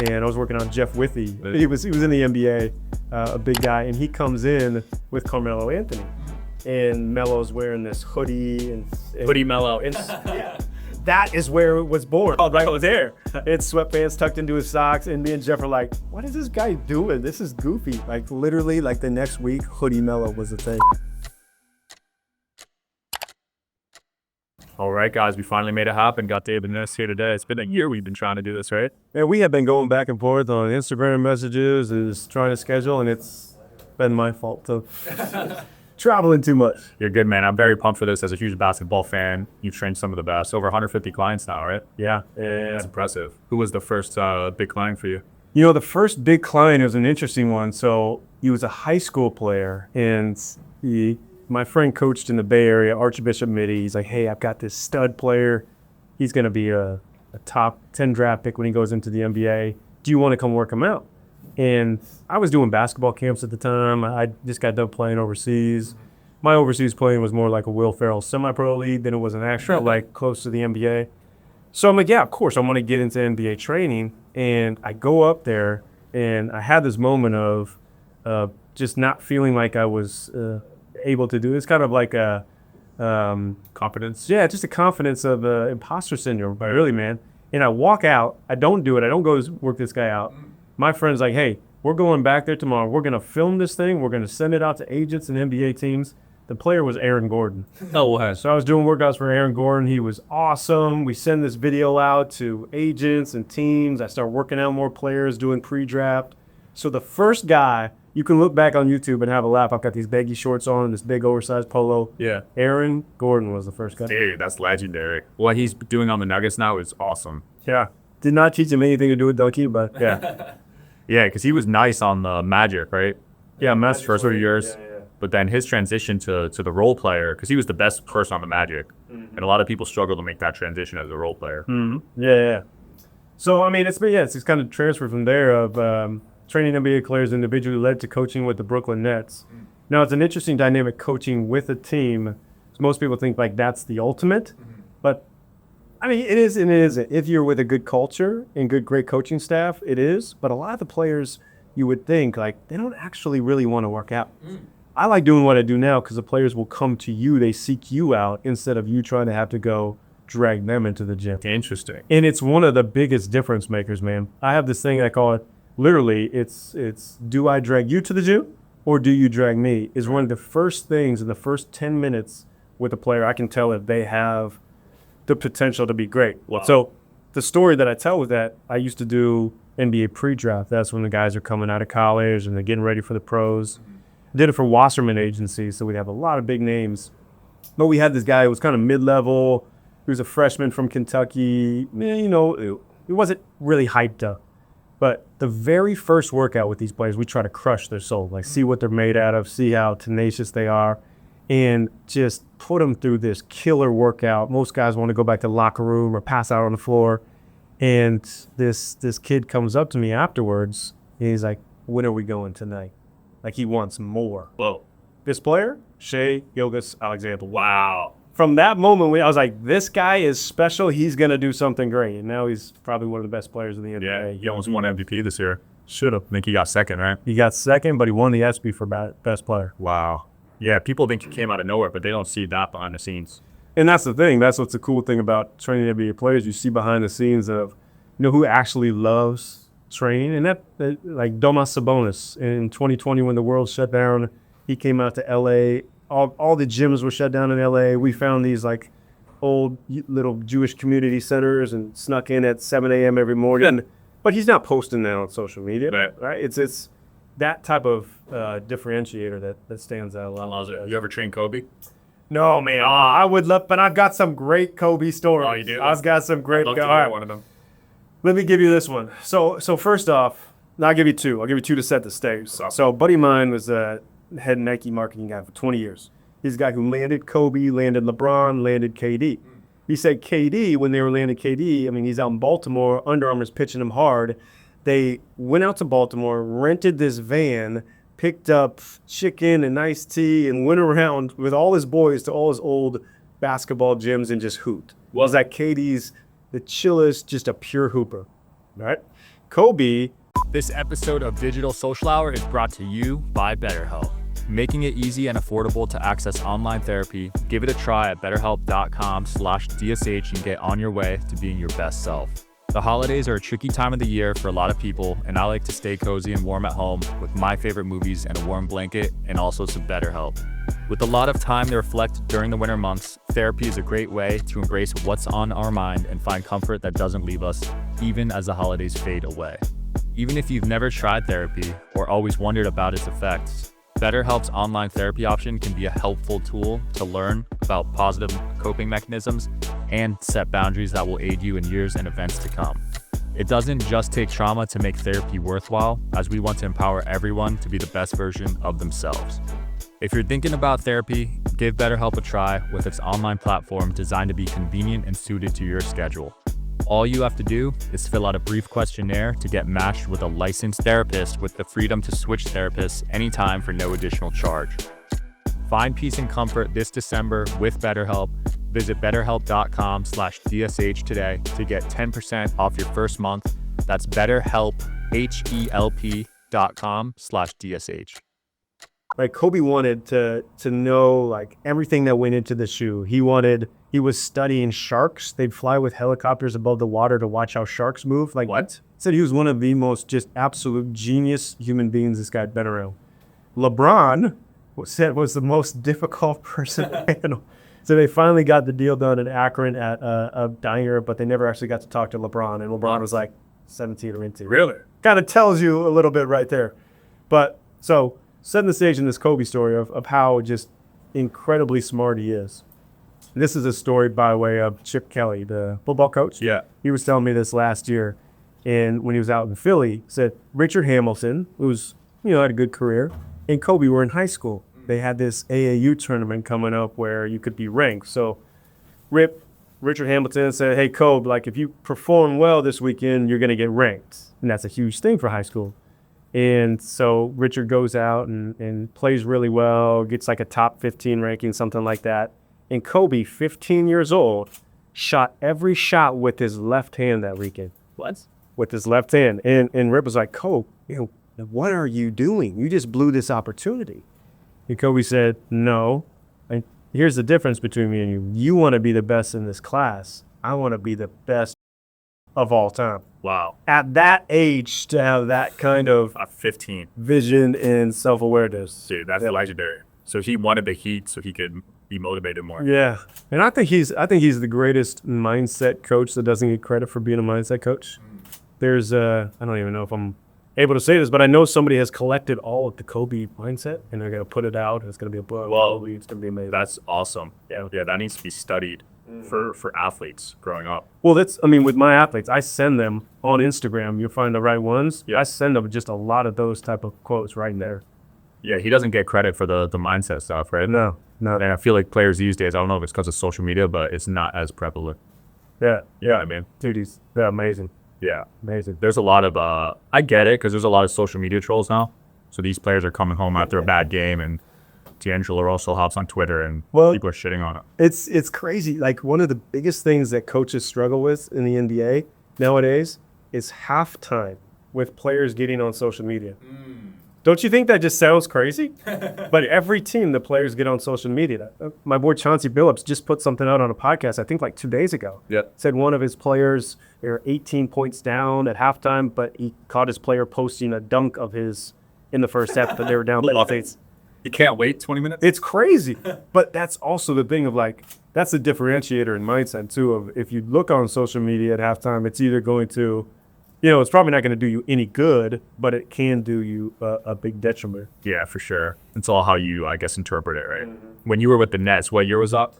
and I was working on Jeff Withey. He was in the NBA, a big guy, and he comes in with Carmelo Anthony, and Melo's wearing this hoodie and Hoodie Melo. that is where it was born. Oh, right over there. It's sweatpants tucked into his socks, and me and Jeff are like, what is this guy doing? This is goofy. Like literally, like the next week, Hoodie Melo was the thing. All right, guys, we finally made it happen. Got Dave and Ness here today. It's been a year we've been trying to do this, right? And we have been going back and forth on Instagram messages and just trying to schedule, and it's been my fault to traveling too much. You're good, man. I'm very pumped for this. As a huge basketball fan, you've trained some of the best. Over 150 clients now, right? Yeah. That's impressive. Who was the first big client for you? You know, the first big client was an interesting one. So he was a high school player, and my friend coached in the Bay Area, Archbishop Mitty. He's like, hey, I've got this stud player. He's going to be a top 10 draft pick when he goes into the NBA. Do you want to come work him out? And I was doing basketball camps at the time. I just got done playing overseas. My overseas playing was more like a Will Ferrell semi-pro league than it was an actual, like close to the NBA. So I'm like, yeah, of course, I want to get into NBA training. And I go up there, and I had this moment of just not feeling like I was able to do this. Kind of like a Confidence? yeah, just a confidence of imposter syndrome, really, man. And I walk out. I don't do it. I don't go work this guy out. My friend's like, hey, we're going back there tomorrow. We're going to film this thing. We're going to send it out to agents and NBA teams. The player was Aaron Gordon. Oh, wow. So I was doing workouts for Aaron Gordon. He was awesome. We send this video out to agents and teams. I start working out more players, doing pre-draft. So the first guy, you can look back on YouTube and have a laugh. I've got these baggy shorts on and this big oversized polo. Yeah. Aaron Gordon was the first guy. Dude, that's legendary. What he's doing on the Nuggets now is awesome. Yeah. Did not teach him anything to do with Dunky, but yeah. Yeah, because he was nice on the Magic, right? Yeah, That's first few years. Yeah. But then his transition to the role player, because he was the best person on the Magic. Mm-hmm. And a lot of people struggle to make that transition as a role player. Mm-hmm. Yeah. So, I mean, it's kind of transferred from there of training NBA players individually led to coaching with the Brooklyn Nets. Mm-hmm. Now, it's an interesting dynamic coaching with a team. Most people think like that's the ultimate. Mm-hmm. But, I mean, it is and it isn't. If you're with a good culture and great coaching staff, it is. But a lot of the players, you would think, like, they don't actually really want to work out. Mm. I like doing what I do now because the players will come to you. They seek you out instead of you trying to have to go drag them into the gym. Interesting. And it's one of the biggest difference makers, man. I have this thing I call it, literally, it's do I drag you to the gym or do you drag me? Is one of the first things in the first 10 minutes with a player I can tell if they have the potential to be great. Wow. So the story that I tell with that, I used to do NBA pre-draft. That's when the guys are coming out of college and they're getting ready for the pros. Mm-hmm. I did it for Wasserman Agency, so we'd have a lot of big names. But we had this guy who was kind of mid-level. He was a freshman from Kentucky. You know, he wasn't really hyped up. But the very first workout with these players, we try to crush their soul, like see what they're made out of, see how tenacious they are, and just put them through this killer workout. Most guys want to go back to the locker room or pass out on the floor. And this kid comes up to me afterwards, and he's like, when are we going tonight? Like, he wants more. Whoa. This player, Shai Gilgeous-Alexander. Wow. From that moment, I was like, this guy is special. He's going to do something great. And now he's probably one of the best players in the NBA. Yeah, he almost won MVP this year. Should have. I think he got second, right? He got second, but he won the ESPY for best player. Wow. Yeah, people think he came out of nowhere, but they don't see that behind the scenes. And that's the thing. That's what's the cool thing about training NBA players. You see behind the scenes of, who actually loves training. And that like Domas Sabonis in 2020 when the world shut down, he came out to LA. All the gyms were shut down in LA. We found these like old little Jewish community centers and snuck in at 7 a.m. every morning. Yeah. But he's not posting that on social media, right? It's that type of differentiator that stands out a lot. I love it. You ever trained Kobe? No, man. I would love, but I've got some great Kobe stories. Oh, you do? I've got some great. I'd love to hear one of them. Let me give you this one. So first off, I'll give you two. I'll give you two to set the stage. So a buddy of mine was a head Nike marketing guy for 20 years. He's a guy who landed Kobe, landed LeBron, landed KD. He said KD, when they were landing KD, I mean, he's out in Baltimore, Under Armour's pitching him hard. They went out to Baltimore, rented this van, picked up chicken and iced tea, and went around with all his boys to all his old basketball gyms and just hooped. Was that KD's the chillest, just a pure hooper, right? Kobe. This episode of Digital Social Hour is brought to you by BetterHelp. Making it easy and affordable to access online therapy, give it a try at betterhelp.com/DSH and get on your way to being your best self. The holidays are a tricky time of the year for a lot of people, and I like to stay cozy and warm at home with my favorite movies and a warm blanket and also some BetterHelp. With a lot of time to reflect during the winter months, therapy is a great way to embrace what's on our mind and find comfort that doesn't leave us, even as the holidays fade away. Even if you've never tried therapy or always wondered about its effects, BetterHelp's online therapy option can be a helpful tool to learn about positive coping mechanisms and set boundaries that will aid you in years and events to come. It doesn't just take trauma to make therapy worthwhile, as we want to empower everyone to be the best version of themselves. If you're thinking about therapy, give BetterHelp a try with its online platform designed to be convenient and suited to your schedule. All you have to do is fill out a brief questionnaire to get matched with a licensed therapist with the freedom to switch therapists anytime for no additional charge. Find peace and comfort this December with BetterHelp. Visit betterhelp.com/DSH today to get 10% off your first month. That's BetterHelp, HELP.com/DSH. Like Kobe wanted to know like everything that went into the shoe. He was studying sharks. They'd fly with helicopters above the water to watch how sharks move. Like What? Said he was one of the most just absolute genius human beings this guy had been around. LeBron was the most difficult person to handle. So they finally got the deal done in Akron at a diner, but they never actually got to talk to LeBron. And LeBron was like 17 or 18. Really? Kind of tells you a little bit right there. But so setting the stage in this Kobe story of how just incredibly smart he is. This is a story by way of Chip Kelly, the football coach. Yeah. He was telling me this last year, and when he was out in Philly, said Richard Hamilton, who's had a good career, and Kobe were in high school. They had this AAU tournament coming up where you could be ranked. So Richard Hamilton said, hey, Kobe, like if you perform well this weekend, you're going to get ranked. And that's a huge thing for high school. And so Richard goes out and plays really well, gets like a top 15 ranking, something like that. And Kobe, 15 years old, shot every shot with his left hand that weekend. What? With his left hand. And Rip was like, Kobe, what are you doing? You just blew this opportunity. And Kobe said, no. And here's the difference between me and you. You want to be the best in this class. I want to be the best of all time. Wow. At that age, to have that kind of 15. vision and self-awareness. Dude, that's legendary. So he wanted the heat so he could be motivated more. Yeah. And I think he's the greatest mindset coach that doesn't get credit for being a mindset coach. There's I don't even know if I'm able to say this, but I know somebody has collected all of the Kobe mindset and they're going to put it out. It's going to be a book. Well, Kobe. It's going to be amazing. That's awesome. Yeah, that needs to be studied for athletes growing up. Well, with my athletes, I send them on Instagram. You'll find the right ones. Yeah. I send them just a lot of those type of quotes right there. Yeah, he doesn't get credit for the mindset stuff, right? No. And I feel like players these days, I don't know if it's because of social media, but it's not as prevalent. Yeah. Yeah, I mean. Dude, they're amazing. Yeah. Amazing. There's a lot of, I get it, because there's a lot of social media trolls now. So these players are coming home after a bad game, and D'Angelo Russell hops on Twitter, and people are shitting on it. It's crazy. Like, one of the biggest things that coaches struggle with in the NBA nowadays is halftime with players getting on social media. Don't you think that just sounds crazy? But every team, the players get on social media. My boy Chauncey Billups just put something out on a podcast, I think like 2 days ago. Yeah. Said one of his players, they were 18 points down at halftime, but he caught his player posting a dunk of his in the first half, but they were down. You can't wait 20 minutes? It's crazy. But that's also the thing of like, that's a differentiator in mindset too, of if you look on social media at halftime, it's either going to, it's probably not going to do you any good, but it can do you a big detriment. Yeah, for sure. It's all how you, I guess, interpret it, right? When you were with the Nets, what year was that?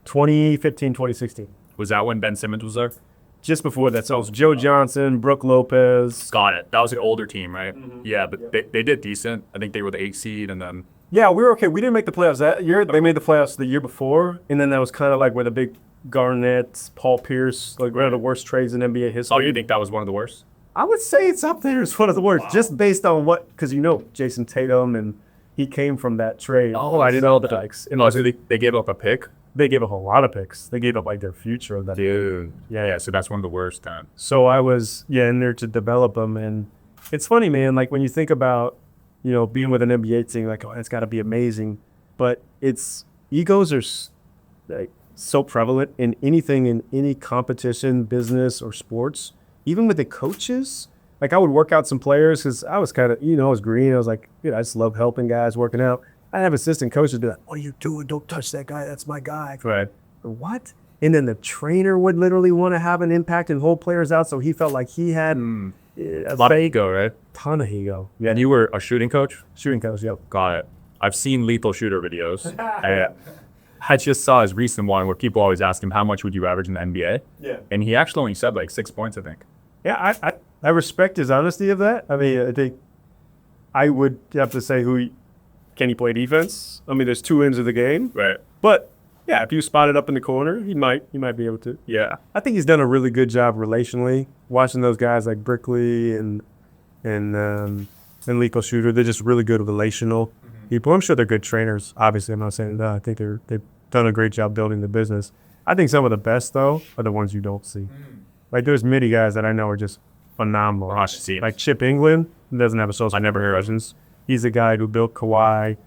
2015, 2016. Was that when Ben Simmons was there? Just before that. So it was Joe Johnson, Brooke Lopez. Got it. That was an older team, right? Yeah, but they did decent. I think they were the 8th seed, and then... Yeah, we were okay. We didn't make the playoffs that year. They made the playoffs the year before, and then that was kind of like where the big Garnett, Paul Pierce, like one of the worst trades in NBA history. Oh, you think that was one of the worst? I would say it's up there as one of the worst, just based on because Jason Tatum, and he came from that trade. Oh, I didn't know that. And also, they gave up a pick? They gave up a lot of picks. They gave up like their future of that. Dude. Yeah. So that's one of the worst then. So I was in there to develop them, and it's funny, man. Like when you think about, being with an NBA team, like, oh, it's got to be amazing, but egos are like so prevalent in anything, in any competition, business or sports. Even with the coaches, like I would work out some players because I was kind of, I was green. I was like, I just love helping guys working out. I have assistant coaches be like, "What are you doing? Don't touch that guy. That's my guy." Right. What? And then the trainer would literally want to have an impact and hold players out, so he felt like he had a lot of ego, right? Ton of ego. Yeah. And you were a shooting coach? Shooting coach, yep. Got it. I've seen lethal shooter videos. I just saw his recent one where people always ask him, how much would you average in the NBA? Yeah. And he actually only said like 6 points, I think. Yeah, I respect his honesty of that. I mean, I think I would have to say can he play defense? I mean, there's two ends of the game. Right. But yeah, if you spot it up in the corner, he might be able to. Yeah. I think he's done a really good job relationally. Watching those guys like Brickley and Lethal Shooter, they're just really good relational people. I'm sure they're good trainers. Obviously, I'm not saying that. I think they've done a great job building the business. I think some of the best, though, are the ones you don't see. Like, there's many guys that I know are just phenomenal. Like Chip England doesn't have a social. I never heard of him. He's the guy who built Kawhi,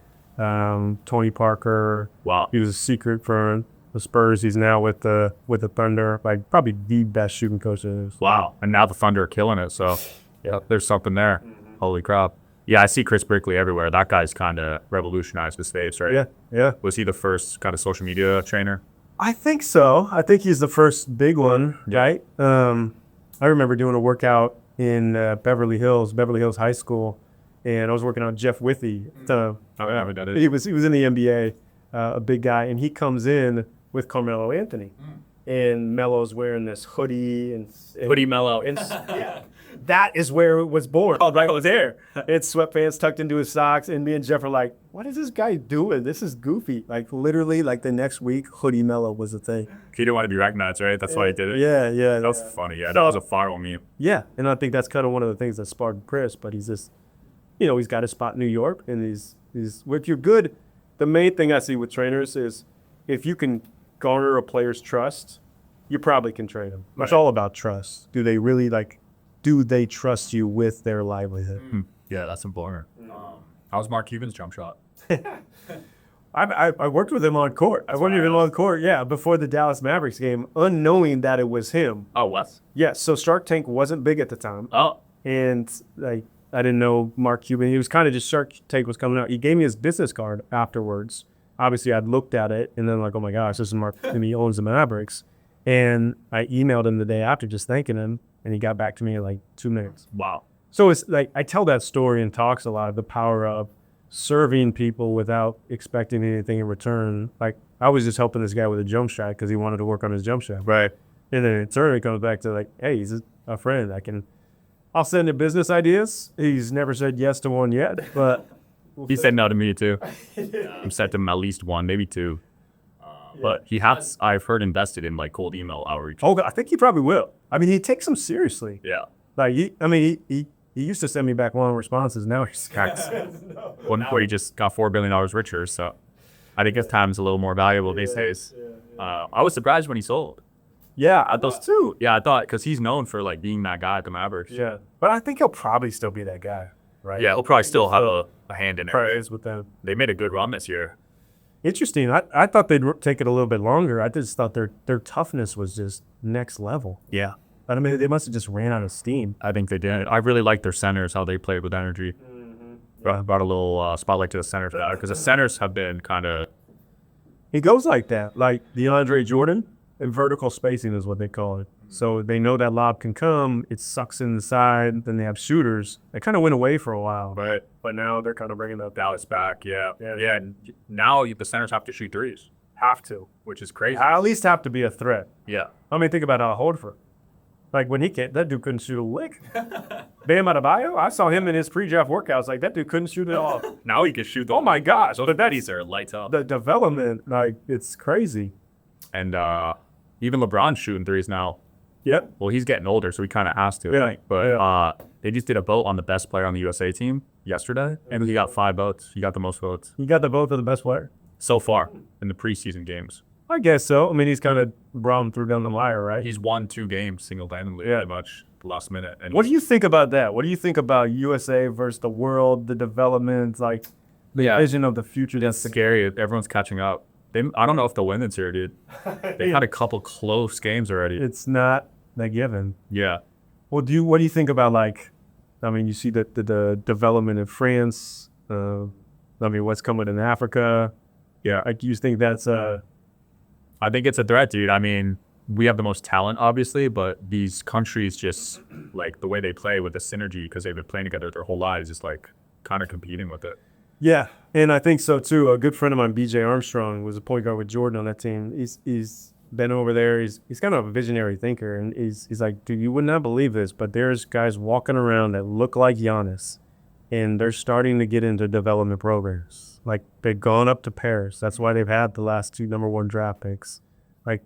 Tony Parker. Wow. He was a secret for the Spurs. He's now with the Thunder. Like, probably the best shooting coach there is. Wow. And now the Thunder are killing it. So, yeah, there's something there. Holy crap. Yeah, I see Chris Brickley everywhere. That guy's kind of revolutionized the space, right? Yeah. Was he the first kind of social media trainer? I think so. I think he's the first big one, right? I remember doing a workout in Beverly Hills High School, and I was working on Jeff Withey. He was in the NBA, a big guy, and he comes in with Carmelo Anthony, and Melo's wearing this hoodie and Hoodie Melo. That is where it was born. Oh, right over there. It's sweatpants tucked into his socks, and me and Jeff are like, what is this guy doing? This is goofy. Like, literally, like the next week, Hoodie Melo was a thing. He didn't want to be recognized, right? That's why he did it? Yeah. That was funny. Yeah, that was a viral meme. Yeah, and I think that's kind of one of the things that sparked Chris, but he's just, he's got his spot in New York, and he's if you're good, the main thing I see with trainers is if you can garner a player's trust, you probably can train them. Right. It's all about trust. Do they trust you with their livelihood? Yeah, that's important. How's Mark Cuban's jump shot? I worked with him on court. I worked with him on court, before the Dallas Mavericks game, unknowing that it was him. Oh, what? Yeah, so Shark Tank wasn't big at the time. Oh. And I didn't know Mark Cuban. He was kind of just Shark Tank was coming out. He gave me his business card afterwards. Obviously, I'd looked at it, and then like, oh my gosh, this is Mark Cuban. He owns the Mavericks. And I emailed him the day after just thanking him. And he got back to me in like 2 minutes. Wow. So it's like, I tell that story in talks a lot of the power of serving people without expecting anything in return. Like, I was just helping this guy with a jump shot because he wanted to work on his jump shot. Right. And then it certainly comes back to like, hey, he's a friend. I'll send him business ideas. He's never said yes to one yet, but. He said no to me too. I've sent him at least one, maybe two. But he has, I've heard, invested in like cold email outreach. Oh, I think he probably will. I mean, he takes them seriously. Yeah. Like, he used to send me back long responses. Now he's One point he just got $4 billion richer. So I think his time's a little more valuable these days. I was surprised when he sold. Yeah, I thought too. Yeah, I thought, because he's known for like being that guy at the Mavericks. Yeah. But I think he'll probably still be that guy, right? Yeah, he'll probably still have a hand in it. Probably is with them. They made a good run this year. Interesting. I thought they'd take it a little bit longer. I just thought their toughness was just next level. Yeah. But I mean, they must have just ran out of steam. I think they did. I really liked their centers, how they played with energy. Brought a little spotlight to the centers because the centers have been kind of. He goes like that, like DeAndre Jordan, and vertical spacing is what they call it. So they know that lob can come, it sucks in the side, then they have shooters. They kind of went away for a while. Right. But now they're kind of bringing that Dallas back, yeah. And now the centers have to shoot threes. Have to. Which is crazy. At least have to be a threat. Yeah. I mean, think about Horford. Like, when he came, that dude couldn't shoot a lick. Bam Adebayo, I saw him in his pre-draft workouts. Like, that dude couldn't shoot at all. Now he can shoot. Oh, my gosh. So the he's there, lights up. The development, like, it's crazy. And even LeBron's shooting threes now. Yep. Well, he's getting older, so he kind of has to, I think. But they just did a vote on the best player on the USA team yesterday, and he got 5 votes. He got the most votes. He got the vote of the best player? So far in the preseason games. I guess so. I mean, he's kind of brought him through down the wire, right? He's won 2 games single-handedly, Yeah. pretty much, the last minute. And What do you think about that? What do you think about USA versus the world, the development, like the vision of the future? That's scary. Everyone's catching up. I don't know if they'll win this year, dude. They had a couple close games already. It's not that given. Yeah. Well, what do you think about, like, I mean, you see the development in France. I mean, what's coming in Africa? Yeah. Like, you think that's I think it's a threat, dude. I mean, we have the most talent, obviously, but these countries just, like, the way they play with the synergy, because they've been playing together their whole lives, just, like, kind of competing with it. Yeah, and I think so too. A good friend of mine, BJ Armstrong, was a point guard with Jordan on that team. He's been over there. He's kind of a visionary thinker, and he's like, dude, you would not believe this, but there's guys walking around that look like Giannis, and they're starting to get into development programs. Like, they've gone up to Paris. That's why they've had the last 2 number 1 draft picks. Like,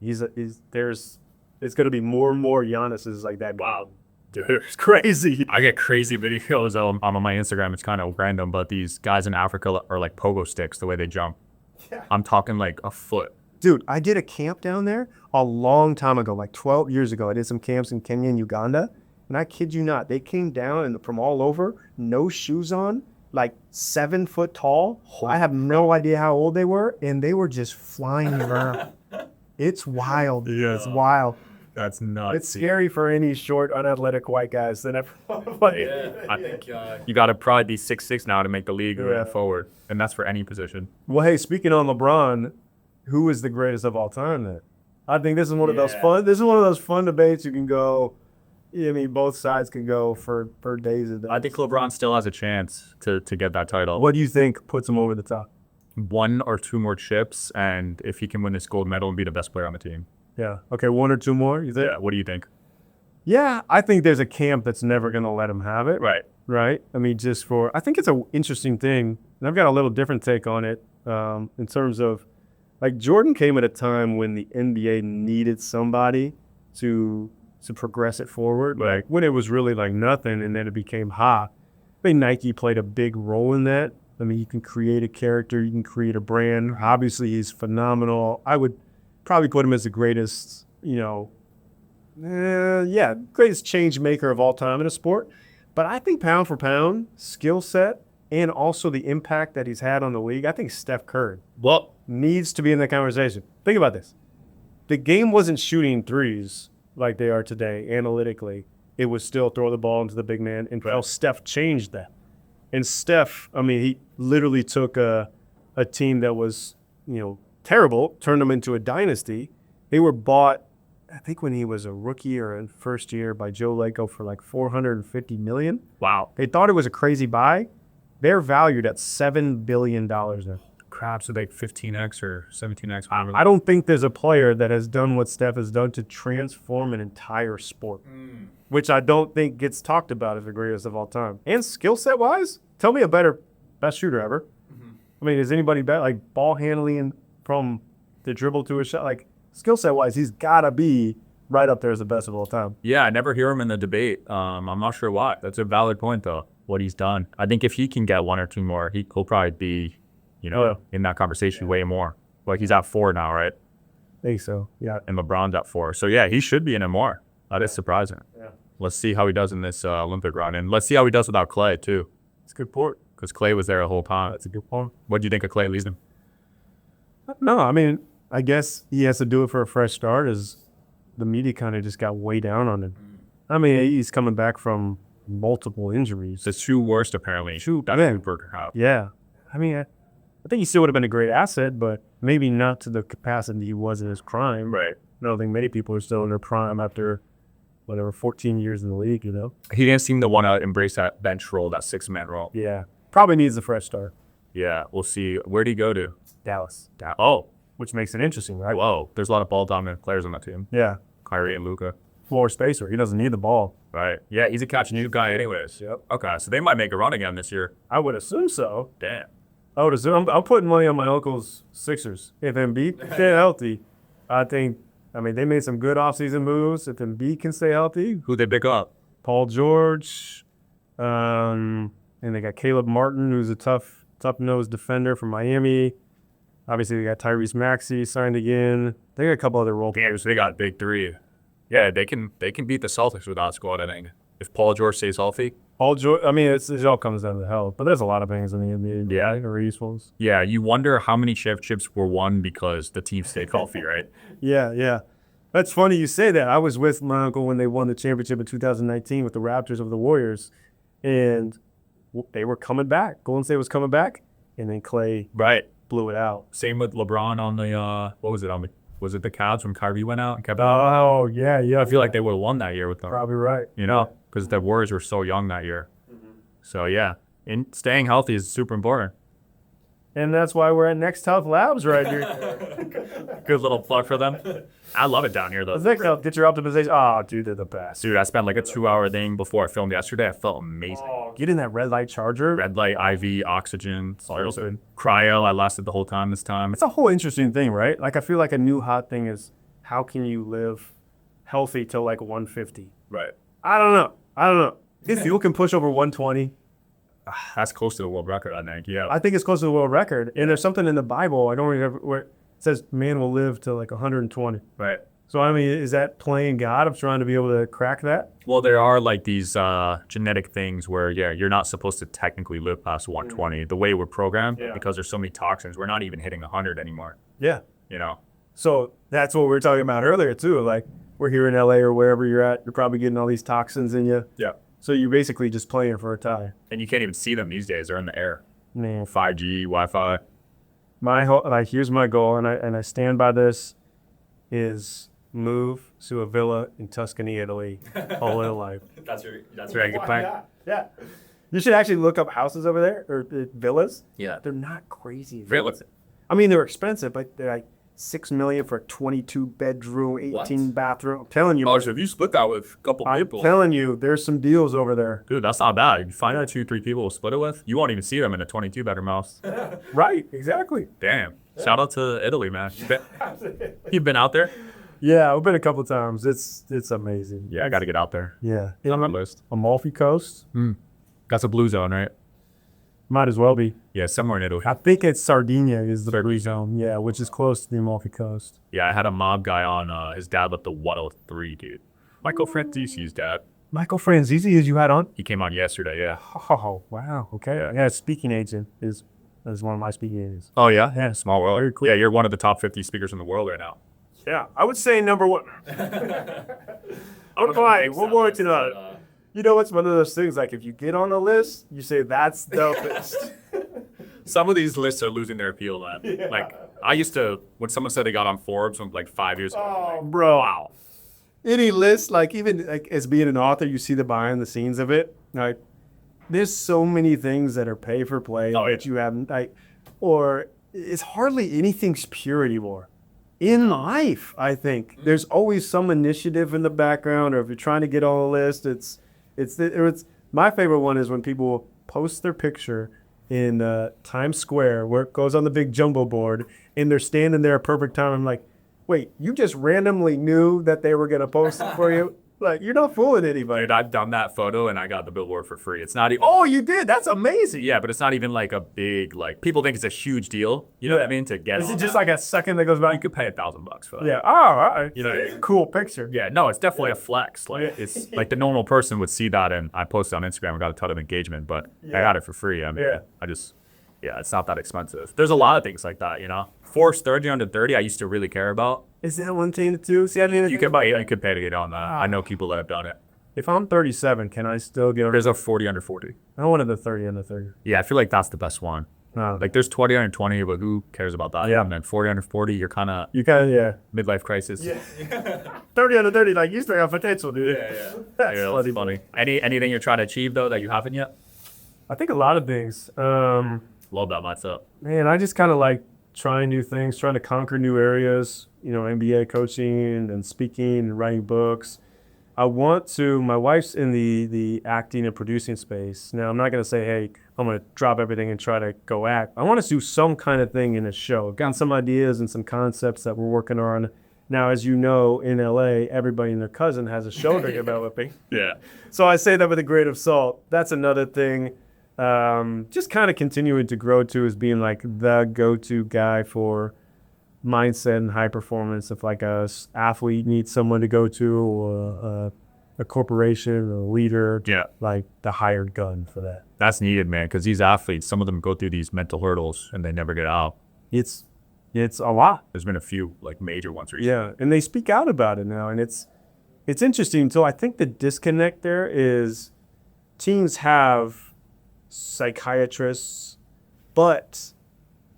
it's going to be more and more Giannis's like that. Wow. Dude, it's crazy. I get crazy videos on my Instagram. It's kind of random, but these guys in Africa are like pogo sticks, the way they jump. Yeah. I'm talking like a foot. Dude, I did a camp down there a long time ago, like 12 years ago. I did some camps in Kenya and Uganda, and I kid you not, they came down and from all over, no shoes on, like 7 foot tall. I have no idea how old they were, and they were just flying around. It's wild. Yeah. It's wild. That's nuts. It's scary for any short, unathletic white guys that ever. I think you got to probably be 6'6" now to make the league moving forward, and that's for any position. Well, hey, speaking on LeBron, who is the greatest of all time then? I think this is one of those fun. This is one of those fun debates you can go. I mean, both sides can go for days and days. I think LeBron still has a chance to get that title. What do you think puts him over the top? 1 or 2 more chips, and if he can win this gold medal and be the best player on the team. Yeah. Okay, 1 or 2 more, you think? Yeah. What do you think? Yeah, I think there's a camp that's never going to let him have it. Right. Right? I mean, I think it's an interesting thing, and I've got a little different take on it in terms of, like, Jordan came at a time when the NBA needed somebody to progress it forward. Right. Like, when it was really like nothing, and then it became hot. I mean, Nike played a big role in that. I mean, you can create a character, you can create a brand. Obviously, he's phenomenal. I would probably put him as the greatest, greatest change maker of all time in a sport. But I think pound for pound, skill set, and also the impact that he's had on the league, I think Steph Curry needs to be in that conversation. Think about this. The game wasn't shooting threes like they are today analytically. It was still throw the ball into the big man, and Steph changed that. And Steph, I mean, he literally took a team that was, terrible, turned them into a dynasty. They were bought, I think when he was a rookie or in first year, by Joe Lacob for like $450 million. Wow. They thought it was a crazy buy. They're valued at $7 billion now. Crap, so like 15x or 17x. I don't think there's a player that has done what Steph has done to transform an entire sport, which I don't think gets talked about as the greatest of all time. And skill set wise, tell me best shooter ever. I mean, is anybody better? Like, ball handling from the dribble to a shot, like, skill set wise, he's got to be right up there as the best of all time. Yeah, I never hear him in the debate. I'm not sure why. That's a valid point, though, what he's done. I think if he can get 1 or 2 more, he'll probably be, in that conversation way more. Like, he's at 4 now, right? I think so, yeah. And LeBron's at 4. So, yeah, he should be in it more. That is surprising. Yeah. Let's see how he does in this Olympic run. And let's see how he does without Clay, too. It's a good point. Because Clay was there the whole time. That's a good point. What do you think of Clay leaving? No, I mean, I guess he has to do it for a fresh start, as the media kind of just got way down on him. I mean, he's coming back from multiple injuries. The 2 worst, apparently. Burger House. Yeah. I mean, I think he still would have been a great asset, but maybe not to the capacity he was in his prime. Right. I don't think many people are still in their prime after, 14 years in the league, He didn't seem to want to embrace that bench role, that 6-man role. Yeah. Probably needs a fresh start. Yeah, we'll see. Where'd he go to? Dallas. Which makes it interesting, right? Whoa. There's a lot of ball-dominant players on that team. Yeah. Kyrie and Luka. Floor spacer. He doesn't need the ball. Right. Yeah, he's a catch-and-shoot guy anyways. Yep. Okay, so they might make a run again this year. I would assume so. Damn. I would assume. I'm putting money on my uncle's Sixers. If Embiid can stay healthy, they made some good offseason moves. If Embiid can stay healthy, Who'd they pick up? Paul George, and they got Caleb Martin, who's a tough-nosed defender from Miami. Obviously, they got Tyrese Maxey signed again. They got a couple other role players. They got big three. Yeah, they can beat the Celtics with that squad, I think. If Paul George stays healthy. I mean, it all comes down to health, but there's a lot of things in the NBA. Yeah. That are useful. Yeah, you wonder how many championships were won because the team stayed healthy, right? Yeah. That's funny you say that. I was with my uncle when they won the championship in 2019 with the Raptors over the Warriors, and they were coming back. Golden State was coming back, and then Clay blew it out. Same with LeBron on the was it the Cavs when Kyrie went out and kept Oh, yeah. I feel like they would have won that year with them. Probably right. Because the Warriors were so young that year. So, yeah, and staying healthy is super important. And that's why we're at Next Health Labs right here. Good little plug for them. I love it down here, though. Next Health, get your optimization. Oh, dude, they're the best. Dude, I spent like a 2-hour thing before I filmed yesterday. I felt amazing. Oh, get in that red light charger. Red light, IV, oxygen, cryo. I lasted the whole time this time. It's a whole interesting thing, right? Like, I feel like a new hot thing is how can you live healthy till like 150? Right. I don't know. If you can push over 120, that's close to the world record, I think. Yeah. I think it's close to the world record. And there's something in the Bible, I don't remember, where it says man will live to like 120. Right. So, I mean, is that playing God of trying to be able to crack that? Well, there are like these genetic things where, you're not supposed to technically live past 120. The way we're programmed, because there's so many toxins, we're not even hitting 100 anymore. Yeah. So that's what we were talking about earlier, too. Like, we're here in LA or wherever you're at, you're probably getting all these toxins in you. Yeah. So you're basically just playing for a tie. And you can't even see them these days. They're in the air. Man. 5G, Wi-Fi. Here's my goal, and I stand by this, is move to a villa in Tuscany, Italy, all in life. That's right. Good plan. Yeah. You should actually look up houses over there, or villas. Yeah. They're not crazy. Really? I mean, they're expensive, but they're like $6 million for a 22-bedroom, 18-bathroom. I'm telling you. Oh, so if you split that with a couple people. I'm telling you, there's some deals over there. Dude, that's not bad. You find out 2-3 people to split it with, you won't even see them in a 22-bedroom house. Right, exactly. Damn. Shout out to Italy, man. You've been out there? Yeah, I've been a couple times. It's amazing. Yeah, I got to get out there. Yeah. On my list. Amalfi Coast. That's a blue zone, right? Might as well be. Yeah, somewhere in Italy. I think it's Sardinia is the blue zone. Yeah, which is close to the Amalfi Coast. Yeah, I had a mob guy on. His dad left the 103, dude. Michael Franzisi's dad. Michael Franzisi, as you had on? He came on yesterday, yeah. Oh, wow. Okay. Yeah, speaking agent is one of my speaking agents. Oh, yeah? Yeah, small world. Very cool. Yeah, you're one of the top 50 speakers in the world right now. Yeah, I would say number one. Okay, we'll go into that. You know, it's one of those things, like if you get on the list, you say that's the list. Some of these lists are losing their appeal, man. Yeah. Like, I used to, when someone said they got on Forbes from like 5 years ago. Oh, bro. Wow. Any list, like even like as being an author, you see the behind the scenes of it. Like, there's so many things that are pay for play that you haven't, like, or it's hardly anything's pure anymore. In life, I think there's always some initiative in the background, or if you're trying to get on a list, it's my favorite one is when people post their picture in Times Square where it goes on the big jumbo board and they're standing there at perfect time. I'm like, wait, you just randomly knew that they were going to post it for you? Like, you're not fooling anybody. Dude, I've done that photo and I got the billboard for free. It's not even. Oh, you did? That's amazing. Yeah, but it's not even like a big, like, people think it's a huge deal. You know what I mean? To get Is on it just that. like a second that goes by? You could pay $1,000 for that. Yeah. Oh, all right. You know, cool picture. Yeah, no, it's definitely a flex. Like, it's like the normal person would see that, and I posted on Instagram and got a ton of engagement, but I got it for free. I mean, it's not that expensive. There's a lot of things like that, you know. Forbes 30 under 30, I used to really care about. Is that one thing to do? See, I mean, You could pay to get on that. I know people that have done it. if I'm 37, can I still get? There's a 40 under 40. I wanted the 30 under 30. Yeah, I feel like that's the best one. No, Like there's 20 under 20, but who cares about that? Yeah. And then 40 under 40, you're kind of you kind of midlife crisis. Yeah. 30 under 30, like you still have potential, dude. Yeah. That's That's funny. Anything you're trying to achieve though that you haven't yet? I think a lot of things. Love that mindset. Man, I just kind of like trying new things, trying to conquer new areas, you know, NBA coaching and speaking and writing books. I want to, my wife's in the acting and producing space. Now, I'm not going to say, hey, I'm going to drop everything and try to go act. I want to do some kind of thing in a show. I've got some ideas and some concepts that we're working on. Now, as you know, in LA, everybody and their cousin has a show they're developing. Yeah. So I say that with a grain of salt. That's another thing. just kind of continuing to grow to as being like the go-to guy for mindset and high performance. If like a athlete needs someone to go to, or a corporation or a leader, like the hired gun for that. That's needed, man, because these athletes, some of them go through these mental hurdles and they never get out. It's a lot. There's been a few like major ones recently. Yeah, and they speak out about it now, and it's interesting. So I think the disconnect there is teams have psychiatrists, but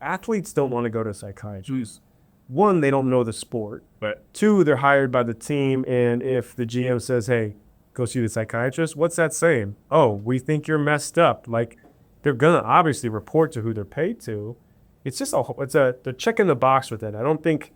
athletes don't want to go to psychiatrists. One, they don't know the sport. But two, they're hired by the team, and if the GM says, hey, go see the psychiatrist, what's that saying? Oh, we think you're messed up. Like, they're going to obviously report to who they're paid to. It's just they're checking the box with it. I don't think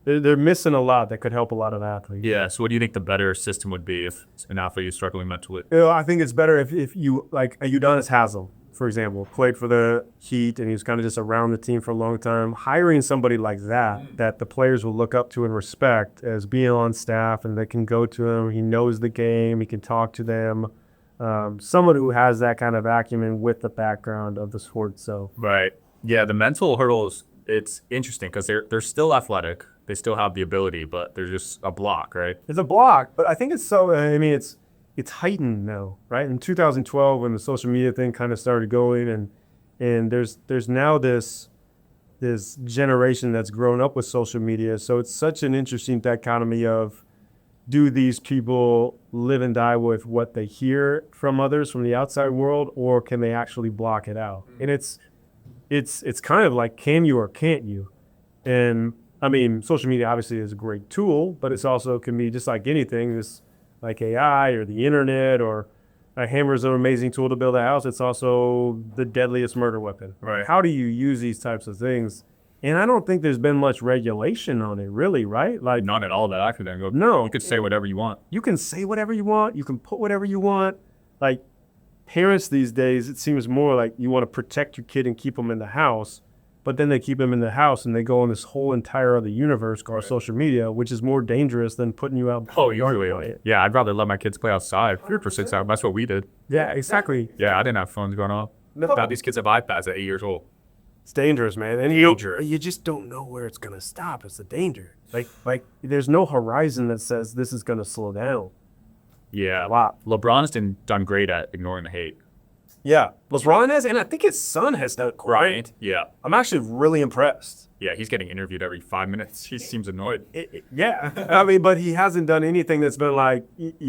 they're missing a lot that could help a lot of athletes. yeah, so what do you think the better system would be if an athlete is struggling mentally? I think it's better if you, like Udonis Haslem, for example, played for the Heat, and he was kind of just around the team for a long time. Hiring somebody like that the players will look up to and respect as being on staff, and they can go to him. He knows the game. He can talk to them. Someone who has that kind of acumen with the background of the sport. So Right. Yeah, the mental hurdles, it's interesting because they're still athletic. They still have the ability, but they're just a block, right? it's a block, but I think it's so. I mean, it's heightened now, right? In 2012, when the social media thing kind of started going, and there's now this generation that's grown up with social media. So it's such an interesting dichotomy of, do these people live and die with what they hear from others, from the outside world, or can they actually block it out? And it's kind of like, can you or can't you? And I mean, social media obviously is a great tool, but it's also can be just like anything, this like AI or the internet, or a hammer is an amazing tool to build a house. It's also the deadliest murder weapon. Right. How do you use these types of things? And I don't think there's been much regulation on it, really, right? Like, Not at all that I could then go, No. you could say whatever you want. you can say whatever you want. You can put whatever you want. Like, parents these days, it seems more like you want to protect your kid and keep them in the house, but then they keep them in the house and they go in this whole entire other universe called social media, which is more dangerous than putting you out. Oh, yeah, I'd rather let my kids play outside for 6 hours. That's what we did. Yeah, exactly. Yeah, I didn't have phones going off. Now these kids have iPads at 8 years old. It's dangerous, man. And you just don't know where it's going to stop. It's the danger. Like there's no horizon that says this is going to slow down. Yeah, A lot. LeBron's done great at ignoring the hate. Yeah. LeBron has, and I think his son has done great. Bryant, yeah. I'm actually really impressed. Yeah, he's getting interviewed every 5 minutes. He seems annoyed. Yeah. I mean, but he hasn't done anything that's been like,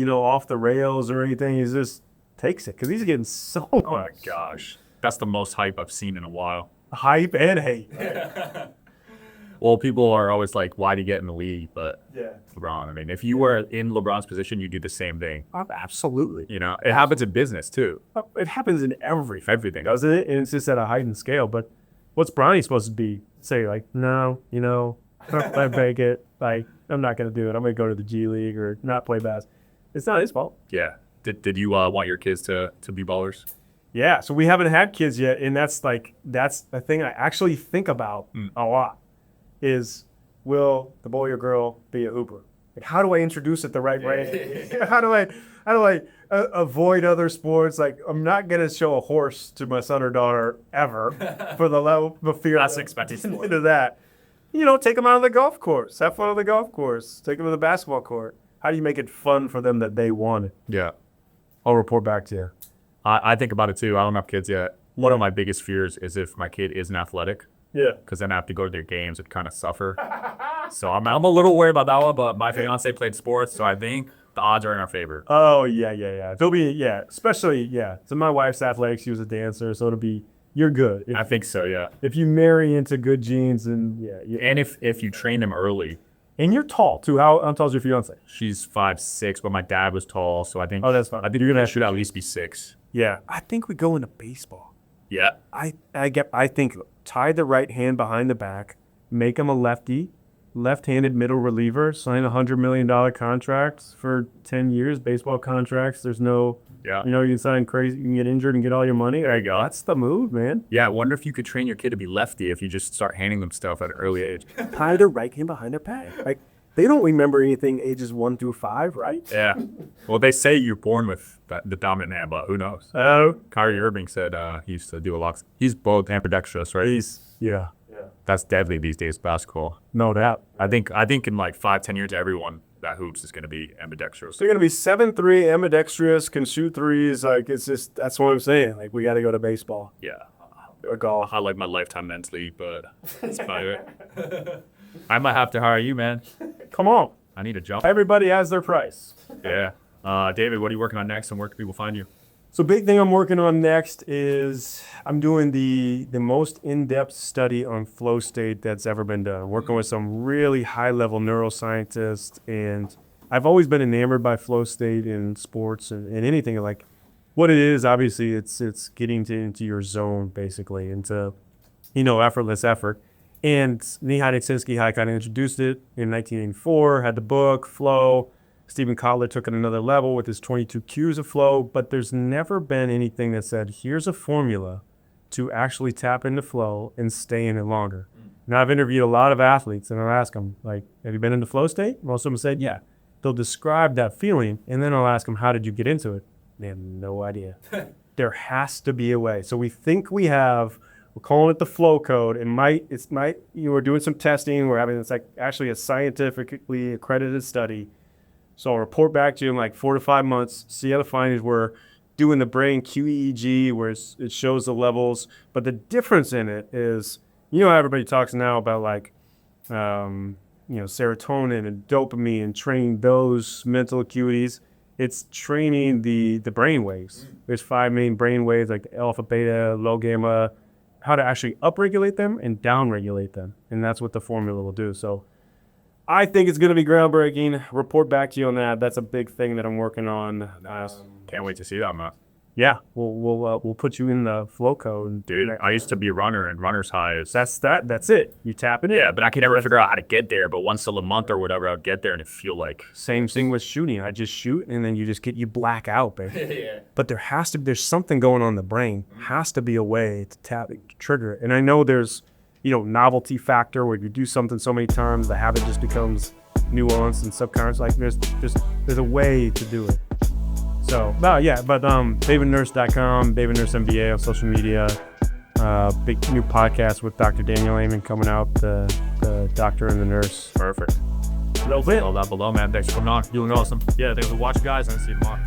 off the rails or anything. He just takes it because he's getting so Oh my gosh. That's the most hype I've seen in a while. hype and hate. Well, people are always like, why do you get in the league? But Yeah. LeBron, I mean, if you were in LeBron's position, you'd do the same thing. Absolutely. You know, it happens in business too. It happens in Everything. doesn't it? And it's just at a heightened scale. But what's Bronny supposed to be? Say, like, no, I make it. Like, I'm not going to do it. I'm going to go to the G League or not play bass. It's not his fault. Yeah. Did you want your kids to be ballers? Yeah, so we haven't had kids yet, and that's the thing I actually think about a lot is, will the boy or girl be a hooper? Like, how do I introduce it the right way? How do I avoid other sports? Like, I'm not gonna show a horse to my son or daughter ever for the level of fear. That's expected sport. Into that. Take them out on the golf course. Have fun on the golf course. Take them to the basketball court. How do you make it fun for them that they want it? Yeah. I'll report back to you. I think about it too. I don't have kids yet. One of my biggest fears is if my kid isn't athletic, Yeah. because then I have to go to their games and kind of suffer. So I'm a little worried about that one, but my fiance played sports, so I think the odds are in our favor. Oh, yeah. There'll be, especially, So my wife's athletic. She was a dancer, so it'll be, you're good. I think so, yeah. If you marry into good genes, and And if you train them early, and you're tall too. How tall is your fiance? she's 5'6", but my dad was tall, so I think. Oh, that's fine. I think you're gonna should at least be 6. Yeah. I think we go into baseball. Yeah. I think tie the right hand behind the back, make him a lefty, left-handed middle reliever, sign $100 million contracts for 10 years, baseball contracts. There's no, Yeah. you can sign crazy, you can get injured and get all your money. There you go. That's the move, man. Yeah. I wonder if you could train your kid to be lefty if you just start handing them stuff at an early age. Tie the right hand behind their back. Like, They don't remember anything ages 1 through 5, right? Yeah. Well, they say you're born with the dominant hand, but who knows? Oh, Kyrie Irving said he used to do a lot. He's both ambidextrous, right? yeah, That's deadly these days, basketball. no doubt. I think in like 5-10 years, everyone that hoops is going to be ambidextrous. They're gonna be 7'3", ambidextrous, can shoot threes. Like it's just that's what I'm saying. Like we got to go to baseball Yeah. or golf. I like my lifetime mentally, but that's about it. I might have to hire you, man. Come on, I need a job. everybody has their price. Yeah. David, what are you working on next, and where can people find you? So big thing I'm working on next is I'm doing the most in-depth study on flow state that's ever been done. I'm working with some really high-level neuroscientists, and I've always been enamored by flow state in sports and anything. Like what it is, obviously, it's getting into your zone, basically, into, effortless effort. And Mihai Csikszentmihalyi kind of introduced it in 1984, had the book, Flow. Stephen Kotler took it another level with his 22 cues of flow, but there's never been anything that said, here's a formula to actually tap into flow and stay in it longer. Now, I've interviewed a lot of athletes, and I'll ask them, like, have you been in the flow state? Most of them said, yeah. They'll describe that feeling, and then I'll ask them, how did you get into it? They have no idea. There has to be a way. So we think we have, we're calling it the flow code. We're doing some testing. It's like actually a scientifically accredited study. So I'll report back to you in like 4 to 5 months, see how the findings were, doing the brain QEEG where it shows the levels. But the difference in it is, everybody talks now about like, serotonin and dopamine and training those mental acuities. It's training the brain waves. There's 5 main brain waves like the alpha, beta, low gamma, how to actually upregulate them and downregulate them. And that's what the formula will do. So I think it's going to be groundbreaking. Report back to you on that. That's a big thing that I'm working on. Can't wait to see that, man. Yeah, we'll put you in the flow code. Dude, I used to be a runner, and runner's high is... That's it. You tap it in. Yeah, but I could never figure out how to get there. But once a month or whatever, I'll get there and it feel like... Same thing with shooting. I just shoot, and then you black out, baby. Yeah. But there's something going on in the brain. Has to be a way to tap it, trigger it. And I know there's, novelty factor where you do something so many times, the habit just becomes nuanced and subconscious. Like there's a way to do it. So, BabenNurse.com, BabenNurse MBA on social media. Big new podcast with Dr. Daniel Amen coming out, the doctor and the nurse. Perfect. All that below, man. Thanks for coming on. Doing awesome. Yeah, thanks for watching, guys, and see you tomorrow.